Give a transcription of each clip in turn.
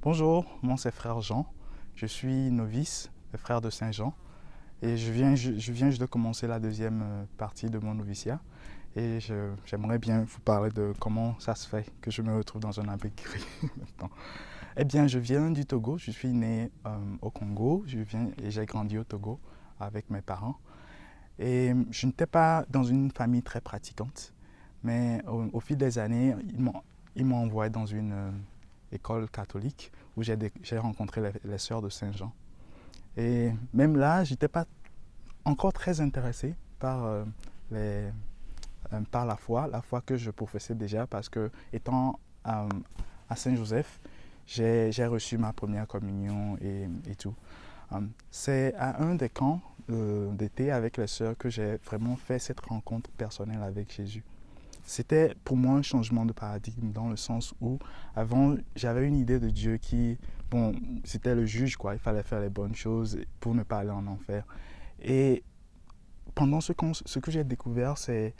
Bonjour, moi c'est frère Jean. Je suis novice, le frère de Saint Jean. Et je viens juste de commencer la deuxième partie de mon noviciat. Et j'aimerais bien vous parler de comment ça se fait que je me retrouve dans un habit gris maintenant. Eh bien, je viens du Togo. Je suis né au Congo. Je viens et j'ai grandi au Togo avec mes parents. Et je n'étais pas dans une famille très pratiquante. Mais au fil des années, ils m'ont envoyé dans une école catholique où j'ai rencontré les sœurs de Saint-Jean. Et même là, je n'étais pas encore très intéressé les, par la foi que je professais déjà, parce que étant à Saint-Joseph, j'ai reçu ma première communion et tout. C'est à un des camps d'été avec les sœurs que j'ai vraiment fait cette rencontre personnelle avec Jésus. C'était pour moi un changement de paradigme dans le sens où avant j'avais une idée de Dieu qui, bon, c'était le juge quoi, il fallait faire les bonnes choses pour ne pas aller en enfer. Et pendant ce que j'ai découvert, c'est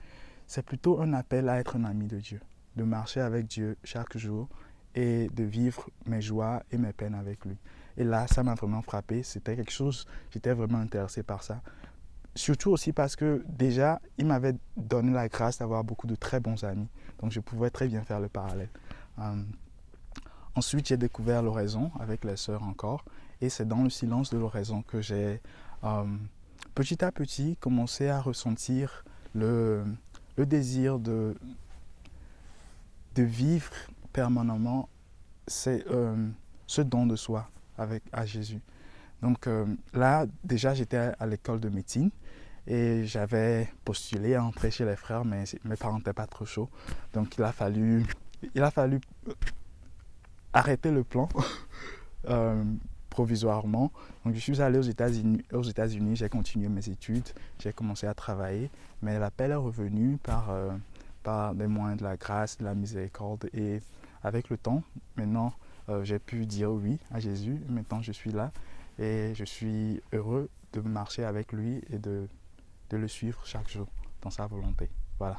plutôt un appel à être un ami de Dieu, de marcher avec Dieu chaque jour et de vivre mes joies et mes peines avec lui. Et là, ça m'a vraiment frappé, c'était quelque chose, j'étais vraiment intéressé par ça. Surtout aussi parce que déjà, il m'avait donné la grâce d'avoir beaucoup de très bons amis. Donc je pouvais très bien faire le parallèle. Euh, Ensuite, j'ai découvert l'oraison avec les sœurs encore. Et c'est dans le silence de l'oraison que j'ai euh, petit à petit commencé à ressentir le désir de vivre permanemment ce don de soi à Jésus. Donc là, déjà, j'étais à l'école de médecine. Et j'avais postulé à entrer chez les frères, mais mes parents n'étaient pas trop chauds. Donc il a fallu arrêter le plan euh, provisoirement. Donc je suis allé aux États-Unis, j'ai continué mes études, j'ai commencé à travailler, mais l'appel est revenu par des moyens de la grâce, de la miséricorde. Et avec le temps, maintenant, j'ai pu dire oui à Jésus. Maintenant, je suis là et je suis heureux de marcher avec lui et de le suivre chaque jour dans sa volonté. Voilà.